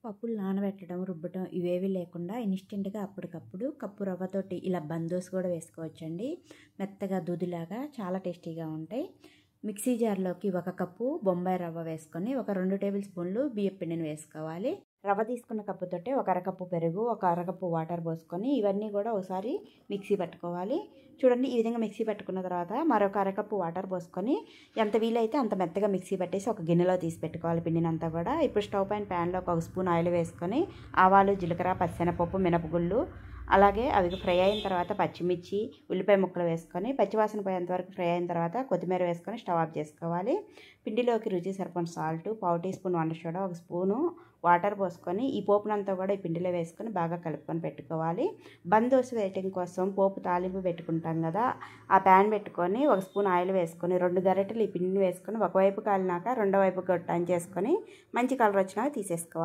పప్పులు నానబెట్టడం, రుబ్బటం ఇవేవి లేకుండా ఇన్‌స్టెంట్‌గా అప్పటికప్పుడు కప్పు రవ్వతోటి ఇలా బందోస్ కూడా వేసుకోవచ్చండి. మెత్తగా దూదిలాగా చాలా టేస్టీగా ఉంటాయి. మిక్సీ జార్‌లోకి 1 కప్పు బొంబాయి రవ్వ వేసుకొని, ఒక 2 టేబుల్ స్పూన్లు బియ్యపు పిండిని వేసుకోవాలి. రవ్వ తీసుకున్న కప్పుతోటే ఒక అరకప్పు పెరుగు, ఒక అరకప్పు వాటర్ పోసుకొని ఇవన్నీ కూడా ఒకసారి మిక్సీ పట్టుకోవాలి. చూడండి, ఈ విధంగా మిక్సీ పట్టుకున్న తర్వాత మరొక అరకప్పు వాటర్ పోసుకొని ఎంత వీలైతే అంత మెత్తగా మిక్సీ పట్టేసి ఒక గిన్నెలో తీసి పెట్టుకోవాలి పిండినంతా కూడా. ఇప్పుడు స్టవ్ పైన ప్యాన్లో ఒక స్పూన్ ఆయిల్ వేసుకొని ఆవాలు, జీలకర్ర, పచ్చిశనగపప్పు, మినపగుళ్ళు, అలాగే అవి ఫ్రై అయిన తర్వాత పచ్చిమిర్చి, ఉల్లిపాయ ముక్కలు వేసుకొని పచ్చివాసన పోయేంత వరకు ఫ్రై అయిన తర్వాత కొత్తిమీర వేసుకొని స్టవ్ ఆఫ్ చేసుకోవాలి. పిండిలోకి రుచి సరిపడిన సాల్ట్, పావు టీ స్పూన్ వంట సోడా, ఒక స్పూను వాటర్ పోసుకొని ఈ పోపునంతా కూడా ఈ పిండిలో వేసుకొని బాగా కలుపుకొని పెట్టుకోవాలి. బందోసు వేయటం కోసం పోపు తాలింపు పెట్టుకుంటాం కదా, ఆ ప్యాన్ పెట్టుకొని ఒక స్పూన్ ఆయిల్ వేసుకొని 2 గరిటెలు ఈ పిండిని వేసుకొని ఒకవైపు కాలినాక రెండో వైపు టర్న్ చేసుకొని మంచి కలర్ వచ్చినాక తీసేసుకోవాలి.